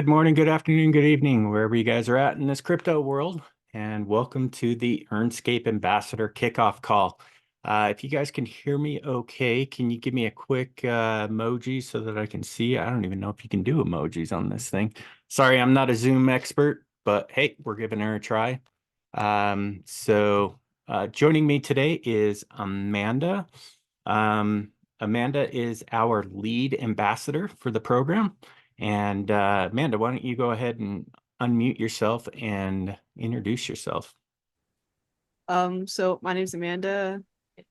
Good morning, good afternoon, good evening, wherever you guys are at in this crypto world. And welcome to the Earnscape Ambassador Kickoff call. If you guys can hear me okay, can you give me a quick emoji so that I can see? I don't even know if you can do emojis on this thing. Sorry, I'm not a Zoom expert, but hey, we're giving her a try. Joining me today is Amanda. Amanda is our lead ambassador for the program. And Amanda, why don't you go ahead and unmute yourself and introduce yourself? So my name is Amanda.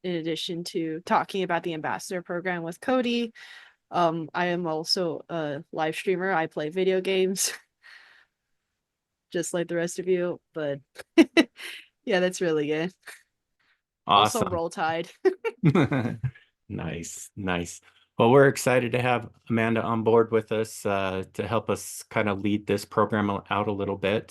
In addition to talking about the ambassador program with Cody, I am also a live streamer. I play video games just like the rest of you, but yeah, that's really it. Also Awesome. Roll Tide. Nice, nice. Well, we're excited to have Amanda on board with us to help us kind of lead this program out a little bit.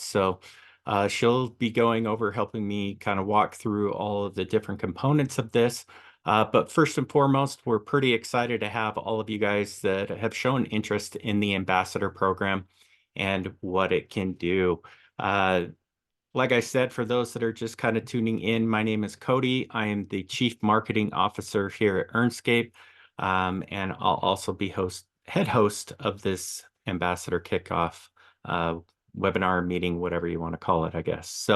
She'll be going over helping me kind of walk through all of the different components of this. But first and foremost, we're pretty excited to have all of you guys that have shown interest in the ambassador program and what it can do. Like I said, for those that are just kind of tuning in, my name is Cody. I am the Chief Marketing Officer here at Earnscape, and I'll also be head host of this Ambassador Kickoff uh, webinar meeting, whatever you want to call it, I guess.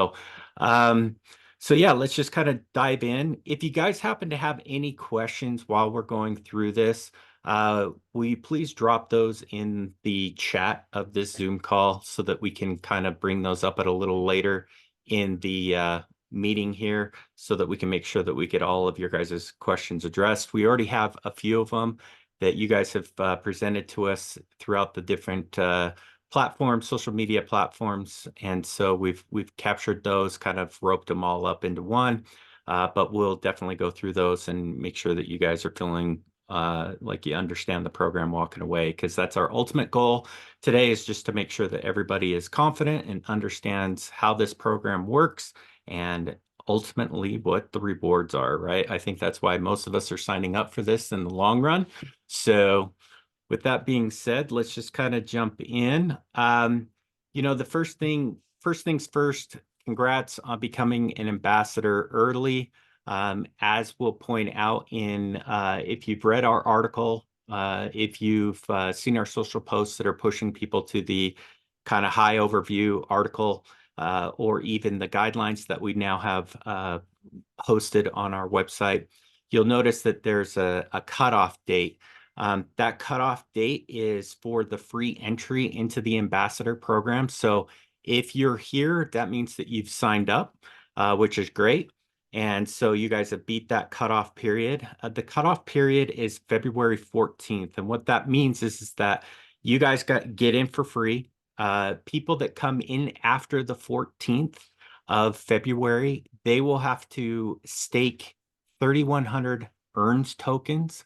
Um, so yeah, let's just kind of dive in. If you guys happen to have any questions while we're going through this, will you please drop those in the chat of this Zoom call so that we can kind of bring those up at a little later in the meeting here so that we can make sure that we get all of your guys' questions addressed. We already have a few of them that you guys have presented to us throughout the different platforms, social media platforms. And so we've captured those, kind of roped them all up into one. But we'll definitely go through those and make sure that you guys are feeling like you understand the program walking away, because that's our ultimate goal today, is just to make sure that everybody is confident and understands how this program works and ultimately what the rewards are, right? I think that's why most of us are signing up for this in the long run. So with that being said, let's just kind of jump in. The first things first, congrats on becoming an ambassador early. As we'll point out if you've read our article, if you've seen our social posts that are pushing people to the kind of high overview article, or even the guidelines that we now have posted on our website, you'll notice that there's a cutoff date. That cutoff date is for the free entry into the ambassador program. So if you're here, that means that you've signed up, which is great. And so you guys have beat that cutoff period. The cutoff period is February 14th. And what that means is that you guys get in for free. People that come in after the 14th of February, they will have to stake 3,100 earns tokens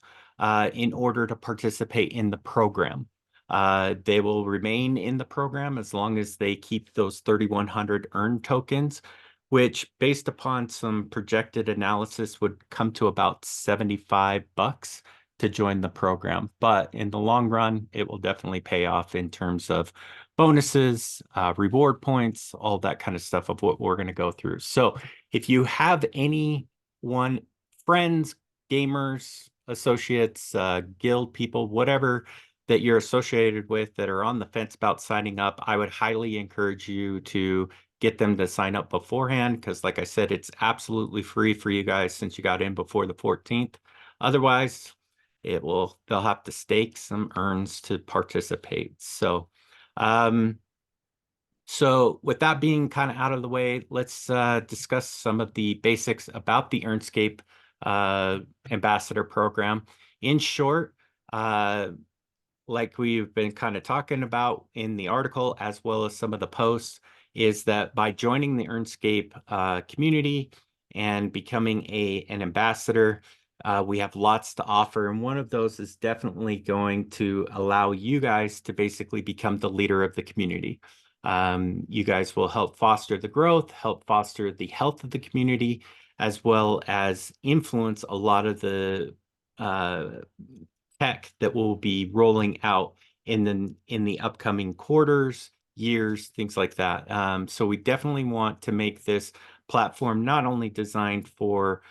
in order to participate in the program. They will remain in the program as long as they keep those 3,100 earned tokens, which based upon some projected analysis would come to about $75 to join the program. But in the long run, it will definitely pay off in terms of bonuses, reward points, all that kind of stuff of what we're going to go through. So if you have anyone, friends, gamers, associates, guild people, whatever that you're associated with that are on the fence about signing up, I would highly encourage you to get them to sign up beforehand, because like I said, it's absolutely free for you guys since you got in before the 14th. Otherwise, they'll have to stake some earns to participate. Um, so with that being kind of out of the way, let's discuss some of the basics about the Earnscape Ambassador program. In short, like we've been kind of talking about in the article, as well as some of the posts, is that by joining the Earnscape community and becoming an ambassador, we have lots to offer. And one of those is definitely going to allow you guys to basically become the leader of the community. You guys will help foster the growth, help foster the health of the community, as well as influence a lot of the tech that will be rolling out in the upcoming quarters, years, things like that. So we definitely want to make this platform not only designed for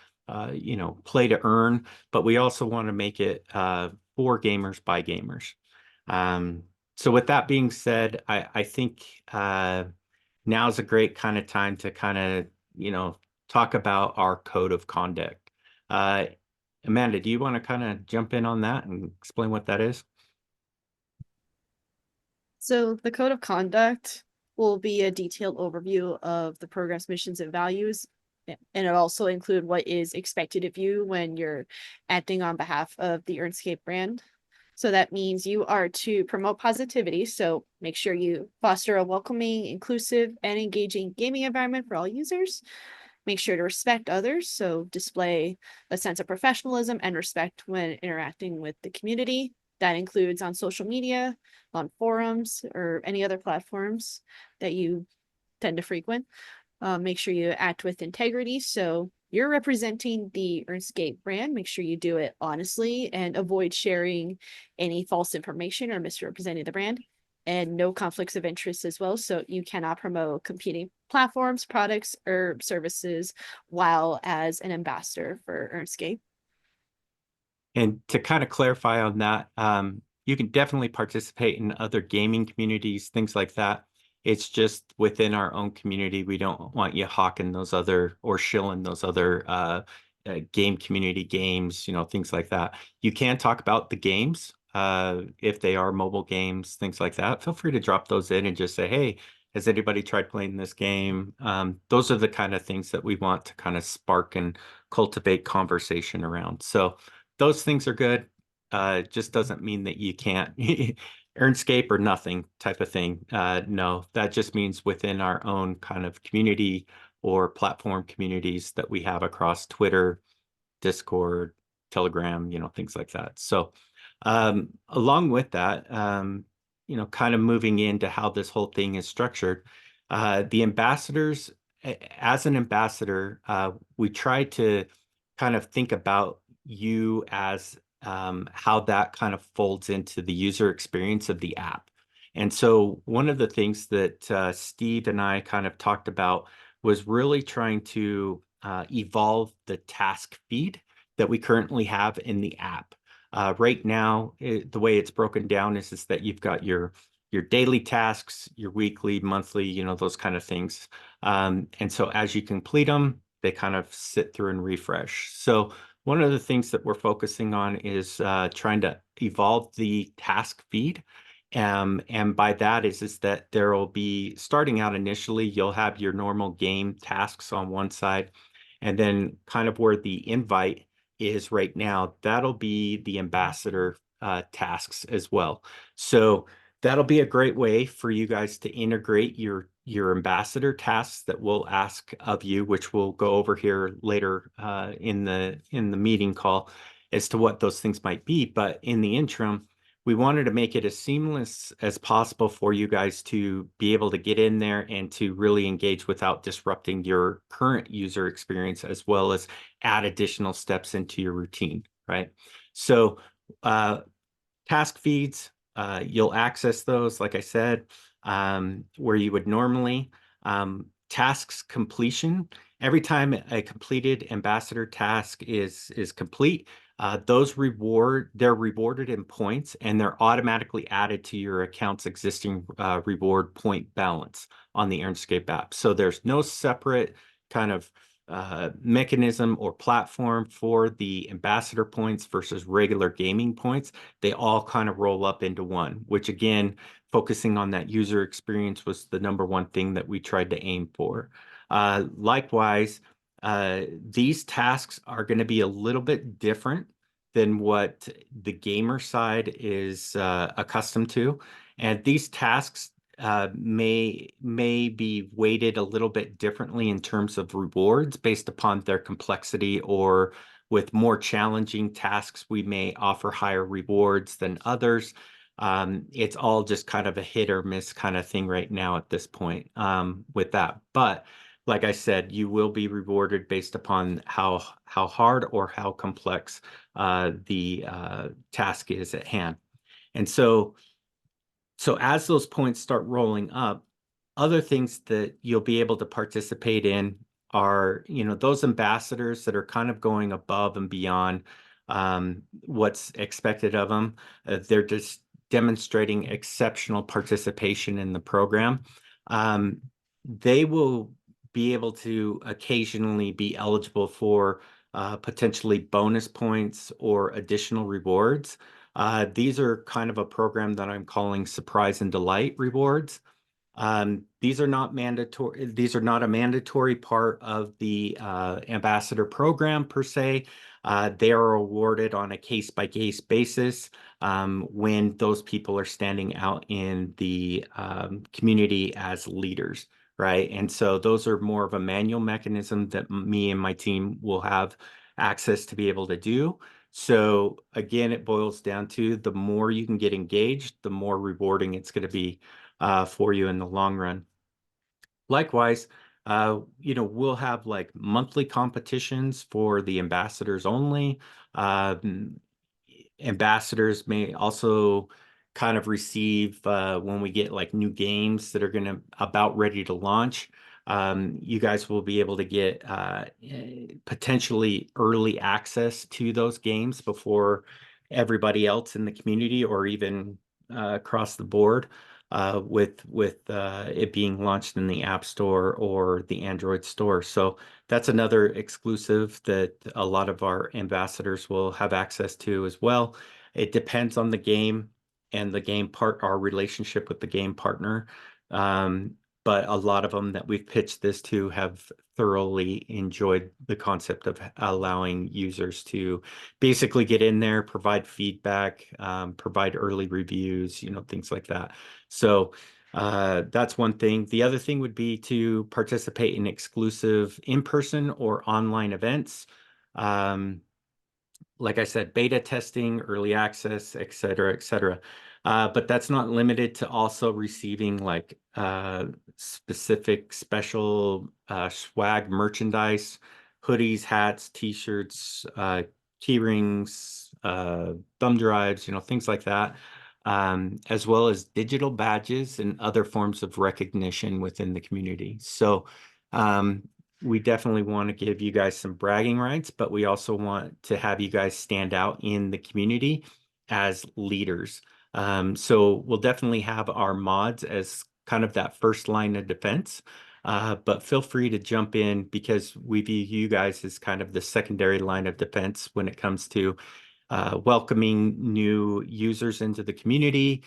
play to earn, but we also want to make it for gamers by gamers. Um, so with that being said, I think now's a great kind of time to kind of, talk about our code of conduct. Uh, Amanda, do you want to kind of jump in on that and explain what that is? So the code of conduct will be a detailed overview of the program's missions and values, and it'll also include what is expected of you when you're acting on behalf of the Earnscape brand. So that means you are to promote positivity. So make sure you foster a welcoming, inclusive, and engaging gaming environment for all users. Make sure to respect others. So display a sense of professionalism and respect when interacting with the community. That includes on social media, on forums, or any other platforms that you tend to frequent. Make sure you act with integrity. So you're representing the Earnscape brand. Make sure you do it honestly and avoid sharing any false information or misrepresenting the brand. And no conflicts of interest as well. So you cannot promote competing platforms, products, or services while as an ambassador for Earnscape. And to kind of clarify on that, you can definitely participate in other gaming communities, things like that. It's just within our own community. We don't want you hawking those other or shilling those other game community games, things like that. You can talk about the games if they are mobile games, things like that. Feel free to drop those in and just say, hey, has anybody tried playing this game? Those are the kind of things that we want to kind of spark and cultivate conversation around. So those things are good. Just doesn't mean that you can't Earnscape or nothing type of thing. No, that just means within our own kind of community or platform communities that we have across Twitter, Discord, Telegram, things like that. So along with that, kind of moving into how this whole thing is structured, the ambassadors, as an ambassador, we try to kind of think about you as how that kind of folds into the user experience of the app. And so one of the things that Steve and I kind of talked about was really trying to evolve the task feed that we currently have in the app. Right now, the way it's broken down is that you've got your daily tasks, your weekly, monthly, those kind of things. And so as you complete them, they kind of sit through and refresh. So one of the things that we're focusing on is trying to evolve the task feed. And by that is that there will be, starting out initially, you'll have your normal game tasks on one side, and then kind of where the invite is right now, that'll be the ambassador tasks as well. So that'll be a great way for you guys to integrate your ambassador tasks that we'll ask of you, which we'll go over here later in the meeting call as to what those things might be. But in the interim, we wanted to make it as seamless as possible for you guys to be able to get in there and to really engage without disrupting your current user experience, as well as add additional steps into your routine, right? So task feeds, you'll access those, like I said, where you would normally. Tasks completion, every time a completed ambassador task is complete, they're rewarded in points, and they're automatically added to your account's existing reward point balance on the Earnscape app. So there's no separate kind of mechanism or platform for the ambassador points versus regular gaming points. They all kind of roll up into one, which again, focusing on that user experience was the number one thing that we tried to aim for. Likewise, these tasks are going to be a little bit different than what the gamer side is accustomed to. And these tasks may be weighted a little bit differently in terms of rewards based upon their complexity, or with more challenging tasks, we may offer higher rewards than others. It's all just kind of a hit or miss kind of thing right now at this point with that. But like I said, you will be rewarded based upon how hard or how complex the task is at hand. And so So as those points start rolling up, other things that you'll be able to participate in are, those ambassadors that are kind of going above and beyond what's expected of them. They're just demonstrating exceptional participation in the program. Um, they will be able to occasionally be eligible for potentially bonus points or additional rewards. These are kind of a program that I'm calling Surprise and Delight rewards. These are not mandatory. These are not a mandatory part of the ambassador program per se. They are awarded on a case-by-case basis when those people are standing out in the community as leaders, right? And so those are more of a manual mechanism that me and my team will have access to be able to do. So again, it boils down to the more you can get engaged, the more rewarding it's going to be for you in the long run. Likewise, we'll have like monthly competitions for the ambassadors only. Um, Ambassadors may also kind of receive when we get like new games that are going to about ready to launch. You guys will be able to get potentially early access to those games before everybody else in the community or even across the board with it being launched in the App Store or the Android store. So that's another exclusive that a lot of our ambassadors will have access to as well. It depends on the game and the game part, our relationship with the game partner. Um, but a lot of them that we've pitched this to have thoroughly enjoyed the concept of allowing users to basically get in there, provide feedback, provide early reviews, things like that. So that's one thing. The other thing would be to participate in exclusive in-person or online events. Um, like I said, beta testing, early access, et cetera, et cetera. But that's not limited to also receiving like specific special swag merchandise, hoodies, hats, t-shirts, key rings, thumb drives, things like that, as well as digital badges and other forms of recognition within the community. So um, we definitely want to give you guys some bragging rights, but we also want to have you guys stand out in the community as leaders. So we'll definitely have our mods as kind of that first line of defense. But feel free to jump in because we view you guys as kind of the secondary line of defense when it comes to welcoming new users into the community,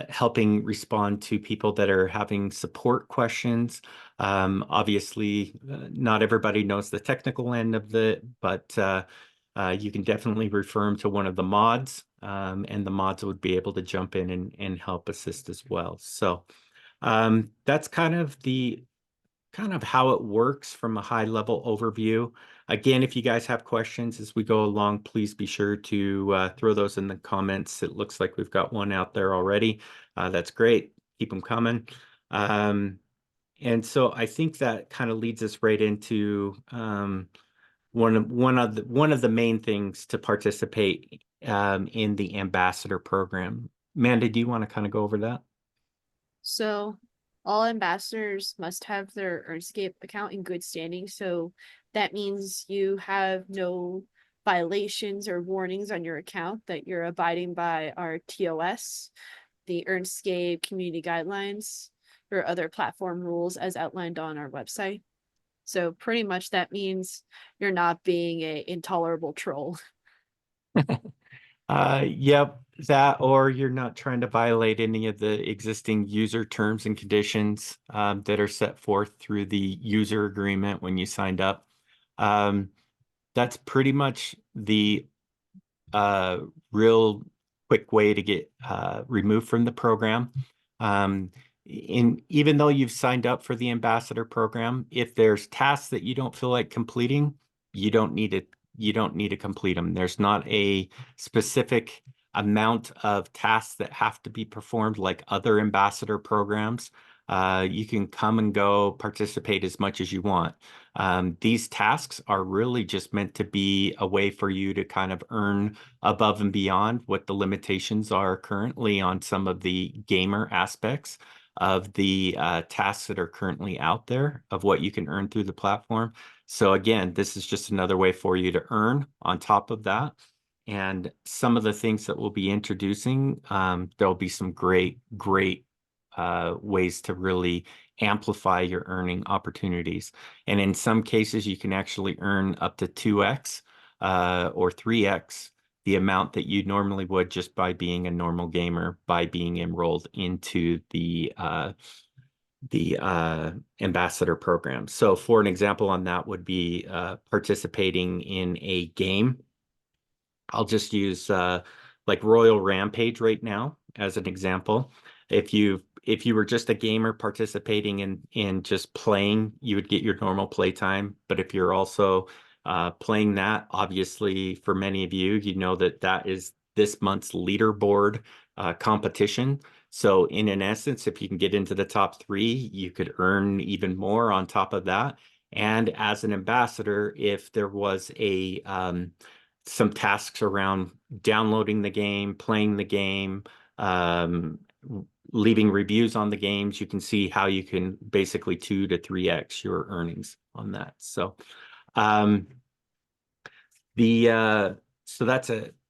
helping respond to people that are having support questions. Obviously, not everybody knows the technical end of it, but you can definitely refer them to one of the mods, and the mods would be able to jump in and help assist as well. So that's kind of how it works from a high level overview. Again, if you guys have questions as we go along, please be sure to throw those in the comments. It looks like we've got one out there already. That's great. Keep them coming. And so I think that kind of leads us right into one of the main things to participate in the ambassador program. Amanda, do you want to kind of go over that? So all ambassadors must have their Earnscape account in good standing. So that means you have no violations or warnings on your account, that you're abiding by our TOS, the Earnscape community guidelines, or other platform rules as outlined on our website. So pretty much that means you're not being a intolerable troll. Yep, that or you're not trying to violate any of the existing user terms and conditions that are set forth through the user agreement when you signed up. Um, that's pretty much the uh, real quick way to get removed from the program. Um, even though you've signed up for the ambassador program, if there's tasks that you don't feel like completing, you don't need it. You don't need to complete them. There's not a specific amount of tasks that have to be performed like other ambassador programs. You can come and go, participate as much as you want. These tasks are really just meant to be a way for you to kind of earn above and beyond what the limitations are currently on some of the gamer aspects of the tasks that are currently out there of what you can earn through the platform. So again, this is just another way for you to earn on top of that. And some of the things that we'll be introducing, there'll be some great ways to really amplify your earning opportunities. And in some cases, you can actually earn up to 2x or 3x the amount that you normally would just by being a normal gamer, by being enrolled into the ambassador program. So for an example on that would be participating in a game. I'll just use like Royal Rampage right now as an example. If you were just a gamer participating in just playing, you would get your normal play time. But if you're also playing that, obviously for many of you, you know that that is this month's leaderboard competition. So in an essence, if you can get into the top three, you could earn even more on top of that. And as an ambassador, if there was a some tasks around downloading the game, playing the game, um, leaving reviews on the games, you can see how you can basically 2 to 3x your earnings on that. So um, the so that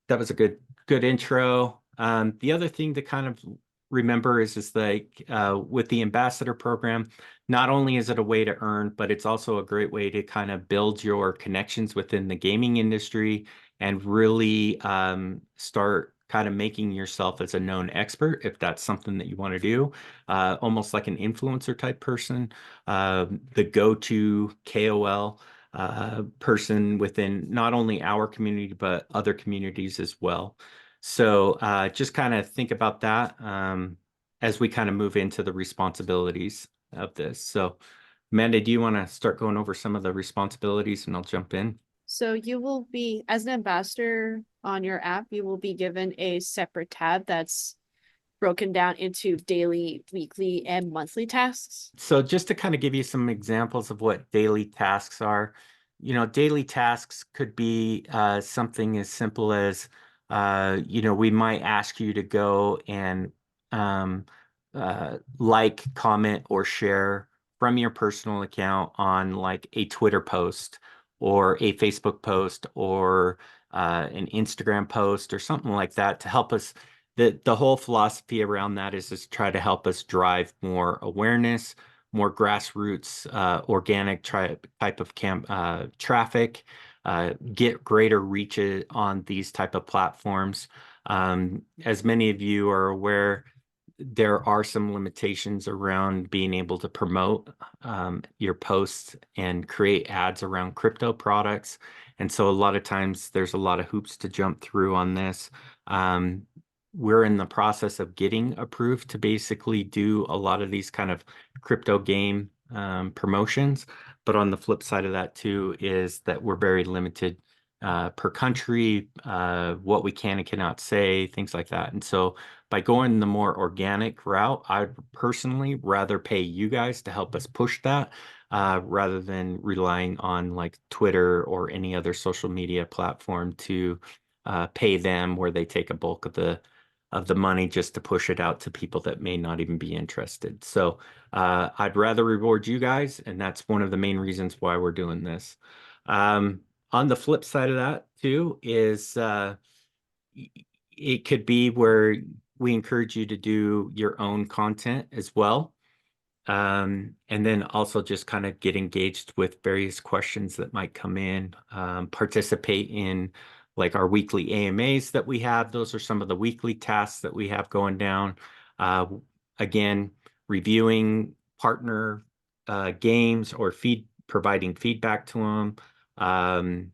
was a good intro. The other thing to kind of remember is like with the ambassador program, not only is it a way to earn, but it's also a great way to kind of build your connections within the gaming industry and really start kind of making yourself as a known expert if that's something that you want to do, almost like an influencer type person, the go-to KOL person within not only our community, but other communities as well. So just kind of think about that as we kind of move into the responsibilities of this. So Amanda, do you want to start going over some of the responsibilities and I'll jump in? So you will be, as an ambassador on your app, you will be given a separate tab that's broken down into daily, weekly, and monthly tasks. So just to kind of give you some examples of what daily tasks are, daily tasks could be something as simple as, we might ask you to go and um, like, comment, or share from your personal account on like a Twitter post or a Facebook post or an Instagram post or something like that to help us. The whole philosophy around that is to try to help us drive more awareness, more grassroots, organic type of traffic, get greater reach on these type of platforms. As many of you are aware, there are some limitations around being able to promote your posts and create ads around crypto products. And so a lot of times there's a lot of hoops to jump through on this. Um, we're in the process of getting approved to basically do a lot of these kind of crypto game promotions. But on the flip side of that too is that we're very limited per country, what we can and cannot say, things like that. And so by going the more organic route, I'd personally rather pay you guys to help us push that rather than relying on like Twitter or any other social media platform to pay them where they take a bulk of the money just to push it out to people that may not even be interested. So I'd rather reward you guys, and that's one of the main reasons why we're doing this. On the flip side of that too is it could be where we encourage you to do your own content as well. And then also just kind of get engaged with various questions that might come in, participate in like our weekly AMAs that we have. Those are some of the weekly tasks that we have going down. Uh, again, reviewing partner games or providing feedback to them.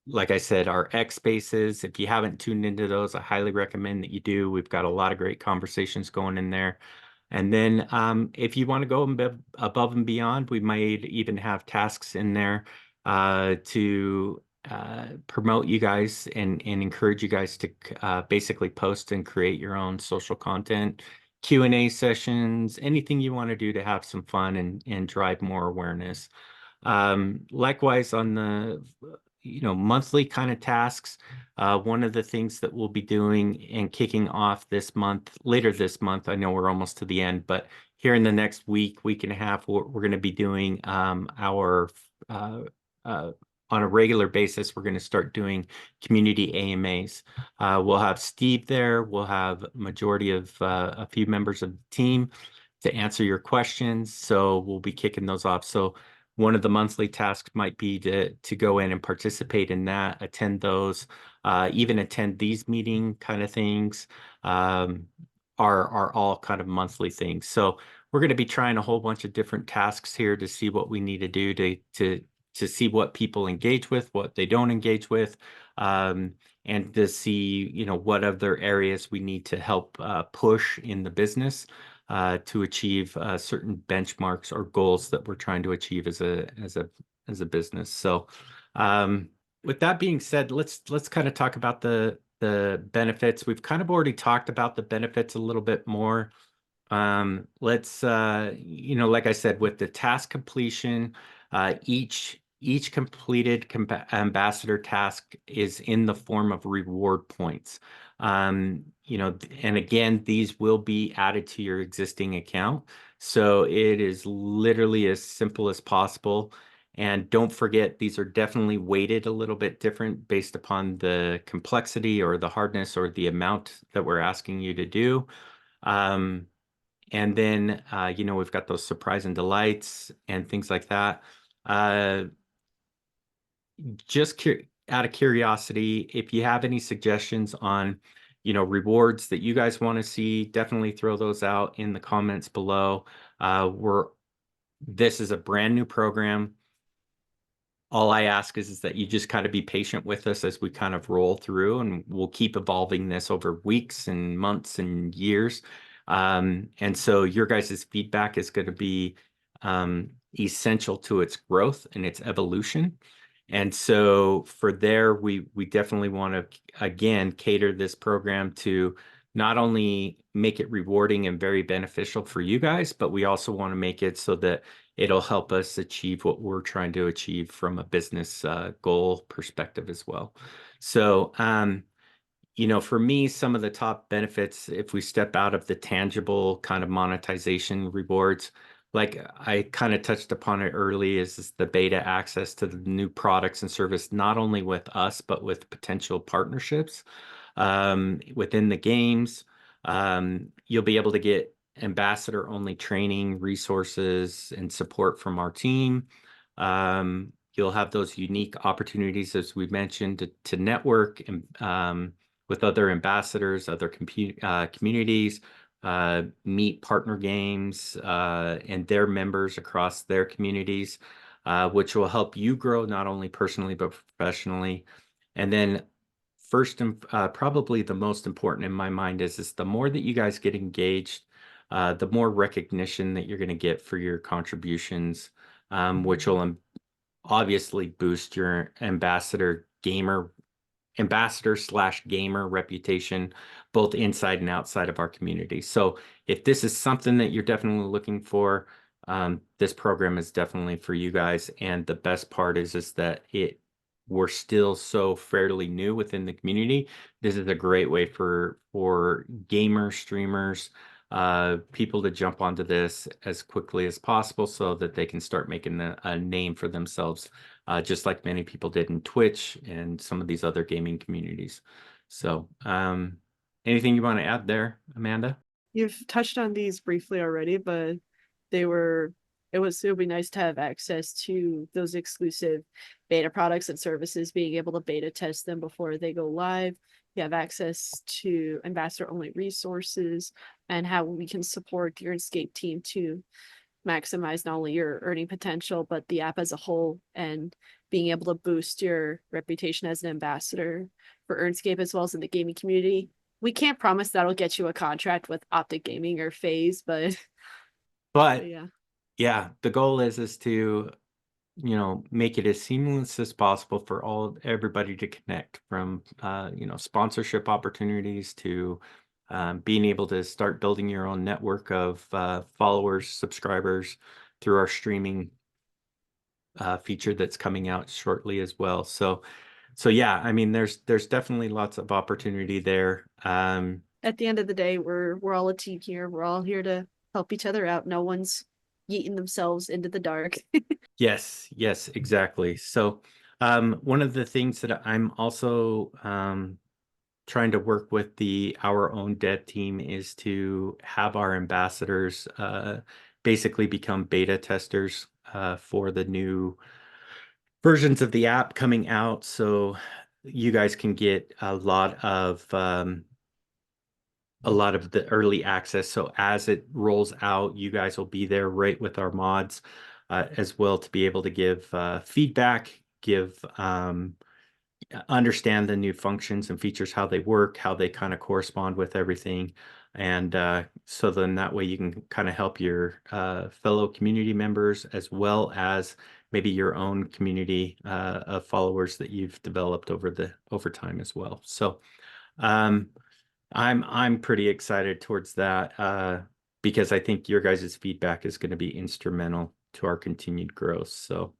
Like I said, our X spaces, if you haven't tuned into those, I highly recommend that you do. We've got a lot of great conversations going in there. And then if you want to go above and beyond, we might even have tasks in there to promote you guys and encourage you guys to basically post and create your own social content, Q&A sessions, anything you want to do to have some fun and drive more awareness. Likewise on the monthly kind of tasks, one of the things that we'll be doing and kicking off this month, later this month, I know we're almost to the end, but here in the next week and a half, we're going to be doing our uh, on a regular basis, we're going to start doing community AMAs. We'll have Steve there. We'll have majority of a few members of the team to answer your questions. So we'll be kicking those off. So one of the monthly tasks might be to go in and participate in that, attend those, even attend these meeting kind of things, are all kind of monthly things. So we're going to be trying a whole bunch of different tasks here to see what we need to do to see what people engage with, what they don't engage with, and to see, what other areas we need to help push in the business to achieve certain benchmarks or goals that we're trying to achieve as a business. So, with that being said, let's kind of talk about the benefits. We've kind of already talked about the benefits a little bit more. Let's like I said, with the task completion, each completed ambassador task is in the form of reward points. And again, these will be added to your existing account. So it is literally as simple as possible. And don't forget, these are definitely weighted a little bit different based upon the complexity or the hardness or the amount that we're asking you to do. And then, we've got those surprise and delights and things like that. Uh, just out of curiosity, if you have any suggestions on, rewards that you guys want to see, definitely throw those out in the comments below. This is a brand new program. All I ask is that you just kind of be patient with us as we kind of roll through, and we'll keep evolving this over weeks and months and years. And so your guys' feedback is going to be essential to its growth and its evolution. And so for there, we definitely want to, again, cater this program to not only make it rewarding and very beneficial for you guys, but we also want to make it so that it'll help us achieve what we're trying to achieve from a business goal perspective as well. So, for me, some of the top benefits, if we step out of the tangible kind of monetization rewards, like I kind of touched upon it early, is the beta access to the new products and service, not only with us, but with potential partnerships within the games. You'll be able to get ambassador-only training, resources, and support from our team. You'll have those unique opportunities, as we mentioned, to network and with other ambassadors, other communities, meet partner games and their members across their communities, which will help you grow not only personally but professionally. And then first and probably the most important in my mind is the more that you guys get engaged, the more recognition that you're going to get for your contributions, which will obviously boost your ambassador/gamer reputation, both inside and outside of our community. So if this is something that you're definitely looking for, this program is definitely for you guys. And the best part is that we're still so fairly new within the community. This is a great way for gamers, streamers, people to jump onto this as quickly as possible so that they can start making a name for themselves, just like many people did in Twitch and some of these other gaming communities. So, anything you want to add there, Amanda? You've touched on these briefly already, but it would be nice to have access to those exclusive beta products and services, being able to beta test them before they go live. You have access to ambassador only resources and how we can support your Earnscape team to maximize not only your earning potential, but the app as a whole, and being able to boost your reputation as an ambassador for Earnscape as well as in the gaming community. We can't promise that'll get you a contract with Optic Gaming or FaZe, but But yeah. yeah, the goal is to, make it as seamless as possible for everybody to connect, from, sponsorship opportunities to being able to start building your own network of followers, subscribers through our streaming feature that's coming out shortly as well. So yeah, I mean, there's definitely lots of opportunity there. At the end of the day, we're all a team here. We're all here to help each other out. No one's yeeting themselves into the dark. Yes, yes, exactly. So one of the things that I'm also trying to work with our own dev team is to have our ambassadors basically become beta testers for the new versions of the app coming out, so you guys can get a lot of the early access. So as it rolls out, you guys will be there right with our mods as well to be able to give feedback, give understand the new functions and features, how they work, how they kind of correspond with everything. And so then that way you can kind of help your fellow community members as well as maybe your own community of followers that you've developed over time as well. So um, I'm pretty excited towards that because I think your guys' feedback is going to be instrumental to our continued growth. So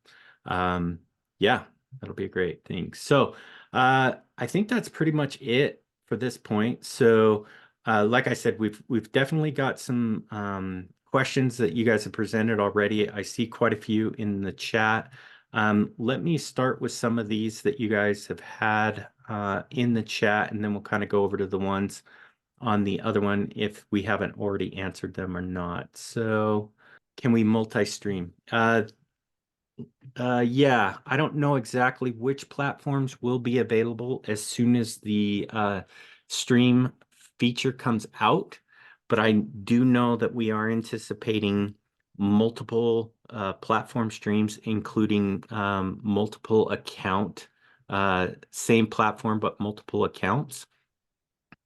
um, yeah, that'll be a great thing. So I think that's pretty much it for this point. So like I said, we've definitely got some questions that you guys have presented already. I see quite a few in the chat. Let me start with some of these that you guys have had in the chat, and then we'll kind of go over to the ones on the other one if we haven't already answered them or not. So, can we multi-stream? Yeah, I don't know exactly which platforms will be available as soon as the stream feature comes out, but I do know that we are anticipating multiple platform streams, including multiple account, same platform, but multiple accounts.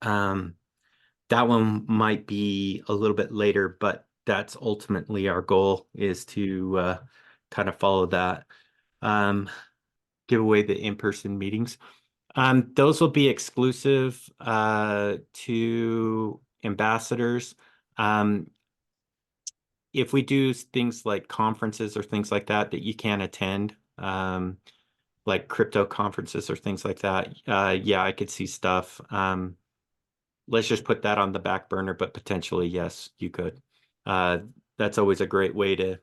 Um, that one might be a little bit later, but that's ultimately our goal is to kind of follow that. Um, Give away the in-person meetings. Those will be exclusive to ambassadors. Um, if we do things like conferences or things like that that you can't attend, like crypto conferences or things like that, yeah, I could see stuff. Let's just put that on the back burner, but potentially, yes, you could. Uh, that's always a great way to,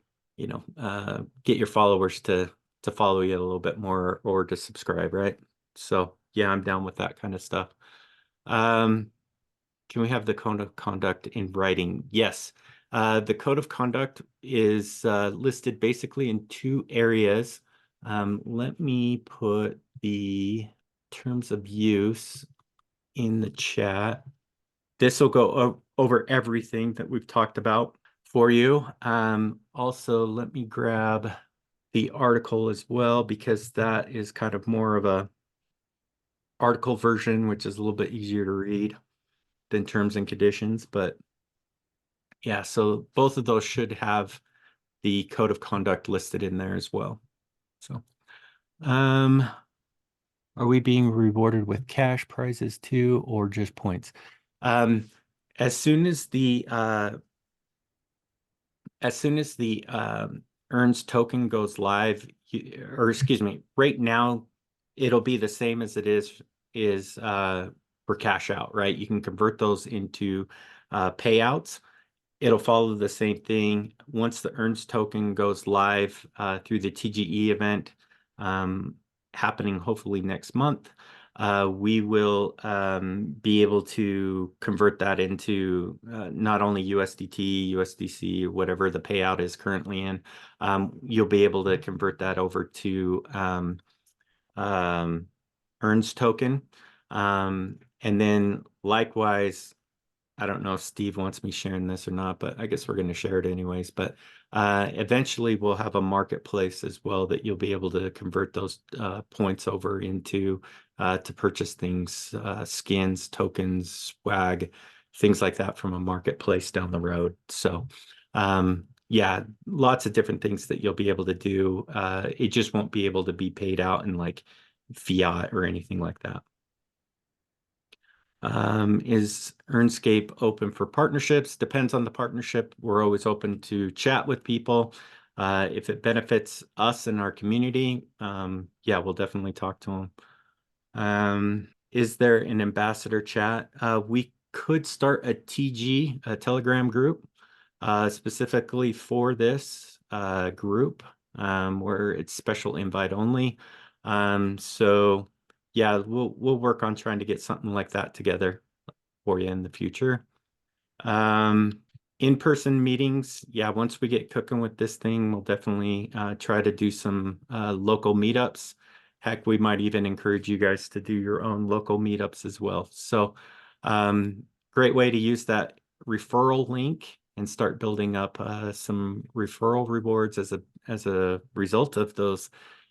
get your followers to follow you a little bit more or to subscribe, right? So yeah, I'm down with that kind of stuff. Um, can we have the code of conduct in writing? Yes. The code of conduct is listed basically in two areas. Let me put the terms of use in the chat. This will go over everything that we've talked about for you. Also, let me grab the article as well, because that is kind of more of a article version, which is a little bit easier to read than terms and conditions. But yeah, so both of those should have the code of conduct listed in there as well. So, um, are we being rewarded with cash prizes too, or just points? Um, as soon as the earns token goes live, or excuse me, right now it'll be the same as it is for cash out, right? You can convert those into payouts. It'll follow the same thing. Once the earns token goes live through the TGE event, um, happening hopefully next month, we will be able to convert that into not only USDT, USDC, whatever the payout is currently in. You'll be able to convert that over to um, earns token. And then likewise, I don't know if Steve wants me sharing this or not, but I guess we're going to share it anyways. But eventually we'll have a marketplace as well that you'll be able to convert those points over into to purchase things, skins, tokens, swag, things like that from a marketplace down the road. So yeah, lots of different things that you'll be able to do. It just won't be able to be paid out in like fiat or anything like that. Is Earnscape open for partnerships? Depends on the partnership. We're always open to chat with people. If it benefits us and our community, yeah, we'll definitely talk to them. Is there an ambassador chat? We could start a TG, a Telegram group, specifically for this group, where it's special invite only. So yeah, we'll work on trying to get something like that together for you in the future. Um, In-person meetings, yeah, once we get cooking with this thing, we'll definitely try to do some local meetups. Heck, we might even encourage you guys to do your own local meetups as well. So, um, great way to use that referral link and start building up some referral rewards as a result of those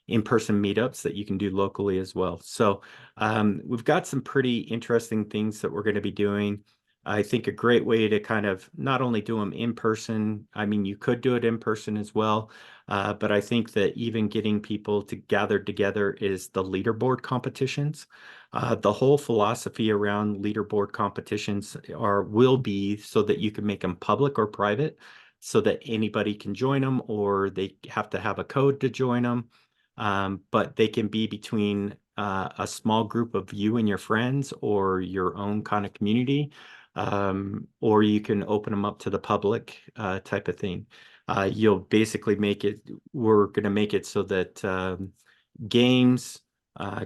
in-person meetups that you can do locally as well. So, we've got some pretty interesting things that we're going to be doing. I think a great way to kind of not only do them in person, I mean, you could do it in person as well, but I think that even getting people to gather together is the leaderboard competitions. The whole philosophy around leaderboard competitions will be so that you can make them public or private, so that anybody can join them, or they have to have a code to join them. But they can be between a small group of you and your friends or your own kind of community, or you can open them up to the public type of thing. You'll basically we're going to make it so that games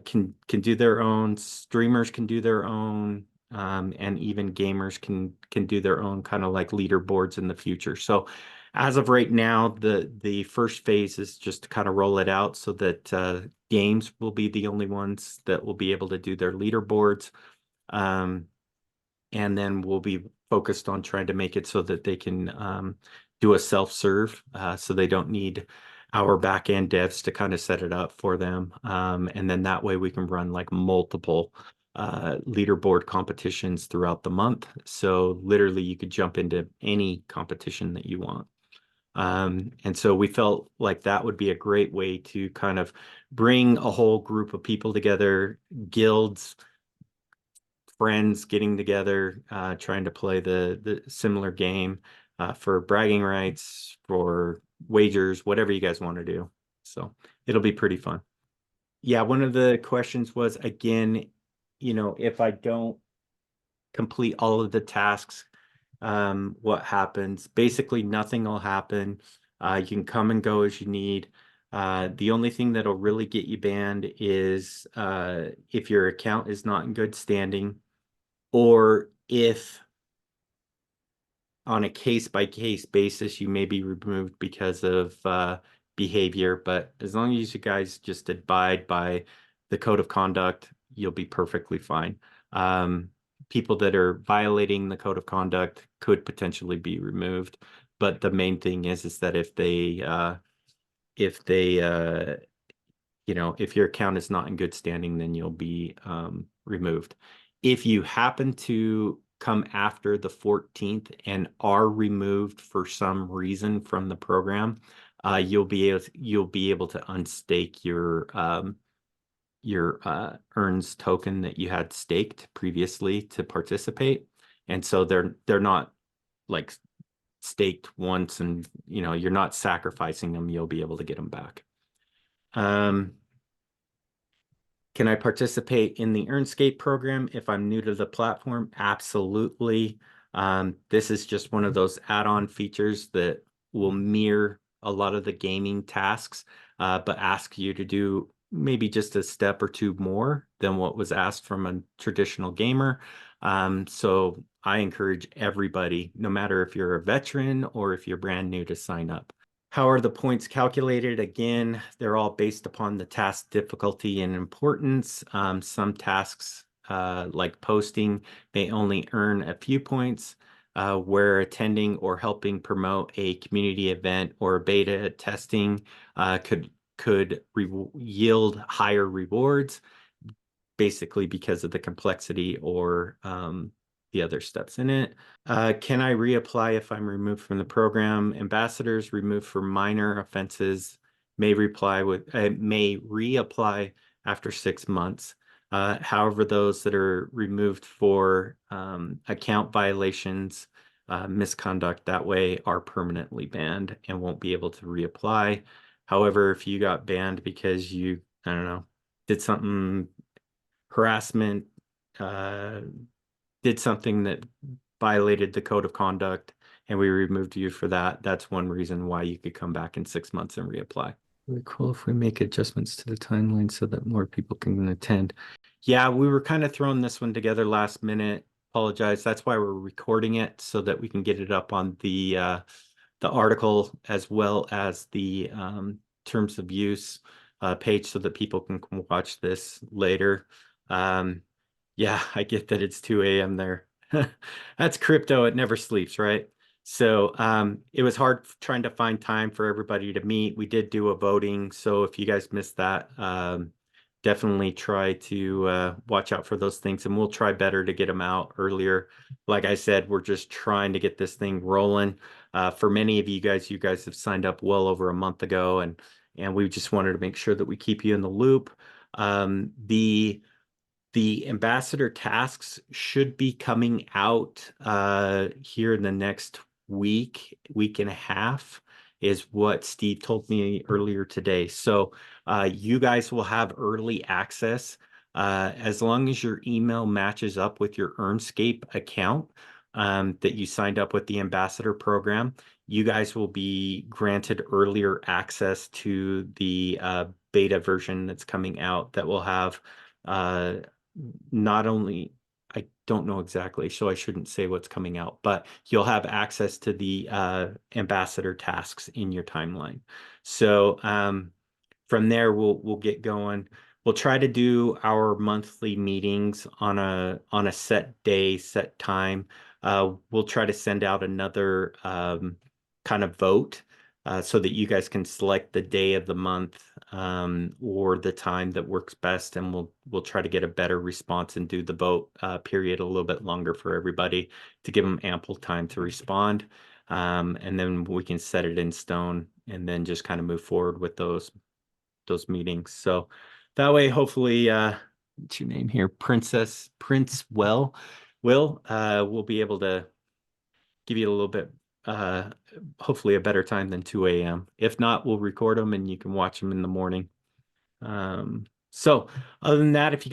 can do their own, streamers can do their own, and even gamers can do their own kind of like leaderboards in the future. So as of right now, the first phase is just to kind of roll it out so that games will be the only ones that will be able to do their leaderboards. Um, and then we'll be focused on trying to make it so that they can do a self-serve, so they don't need our back-end devs to kind of set it up for them. And then that way we can run like multiple leaderboard competitions throughout the month. So literally you could jump into any competition that you want. And so we felt like that would be a great way to kind of bring a whole group of people together, guilds, friends getting together, trying to play the similar game for bragging rights, for wagers, whatever you guys want to do. So it'll be pretty fun. Yeah, one of the questions was again, if I don't complete all of the tasks, what happens? Basically, nothing will happen. You can come and go as you need. The only thing that'll really get you banned is if your account is not in good standing, or if on a case by case basis you may be removed because of behavior. But as long as you guys just abide by the code of conduct, you'll be perfectly fine. Um, People that are violating the code of conduct could potentially be removed, but the main thing is that if they if your account is not in good standing, then you'll be removed. If you happen to come after the 14th and are removed for some reason from the program, you'll be able to unstake your earns token that you had staked previously to participate. And so they're not like staked once, and you're not sacrificing them. You'll be able to get them back. Um, Can I participate in the Earnscape program if I'm new to the platform? Absolutely. This is just one of those add-on features that will mirror a lot of the gaming tasks, but ask you to do maybe just a step or two more than what was asked from a traditional gamer. So I encourage everybody, no matter if you're a veteran or if you're brand new, to sign up. How are the points calculated? Again, they're all based upon the task difficulty and importance. Some tasks, like posting, may only earn a few points, where attending or helping promote a community event or beta testing could yield higher rewards, basically because of the complexity or the other steps in it. Can I reapply if I'm removed from the program? Ambassadors removed for minor offenses may reapply after 6 months. However, those that are removed for account violations, misconduct that way are permanently banned and won't be able to reapply. However, if you got banned because you, I don't know, did something, harassment, uh, did something that violated the code of conduct and we removed you for that, that's one reason why you could come back in 6 months and reapply. Really cool if we make adjustments to the timeline so that more people can attend. Yeah, we were kind of throwing this one together last minute. Apologize. That's why we're recording it so that we can get it up on the article as well as the terms of use page so that people can watch this later. Um, yeah, I get that it's 2 a.m. there. That's crypto. It never sleeps, right? So it was hard trying to find time for everybody to meet. We did do a voting. So if you guys missed that, definitely try to watch out for those things. And we'll try better to get them out earlier. Like I said, we're just trying to get this thing rolling. For many of you guys have signed up well over a month ago. And we just wanted to make sure that we keep you in the loop. Um, the the ambassador tasks should be coming out here in the next week and a half, is what Steve told me earlier today. So you guys will have early access as long as your email matches up with your Earnscape account that you signed up with the ambassador program. You guys will be granted earlier access to the beta version that's coming out that will have uh, not only, I don't know exactly, so I shouldn't say what's coming out, but you'll have access to the ambassador tasks in your timeline. So from there, we'll get going. We'll try to do our monthly meetings on a set day, set time. We'll try to send out another kind of vote so that you guys can select the day of the month or the time that works best, and we'll try to get a better response and do the vote period a little bit longer for everybody to give them ample time to respond. And then we can set it in stone and then just kind of move forward with those meetings. So that way, hopefully, what's your name here? Prince will be able to give you a little bit, uh, hopefully a better time than 2 a.m. If not, we'll record them and you can watch them in the morning. So other than that,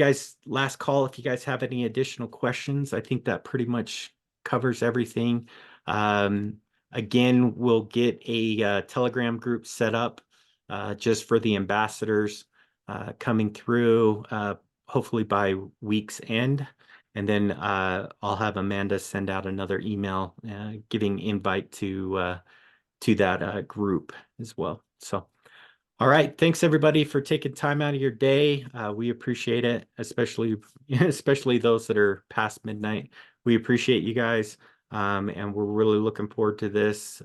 last call, if you guys have any additional questions, I think that pretty much covers everything. Um, again, we'll get a Telegram group set up just for the ambassadors coming through, hopefully by week's end. And then I'll have Amanda send out another email giving invite to that group as well. So. All right. Thanks everybody for taking time out of your day. We appreciate it, especially especially those that are past midnight. We appreciate you guys. And we're really looking forward to this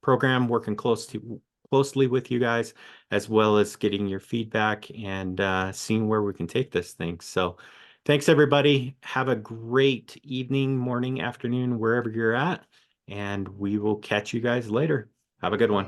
program, working closely with you guys, as well as getting your feedback and seeing where we can take this thing. So thanks everybody. Have a great evening, morning, afternoon, wherever you're at, and we will catch you guys later. Have a good one.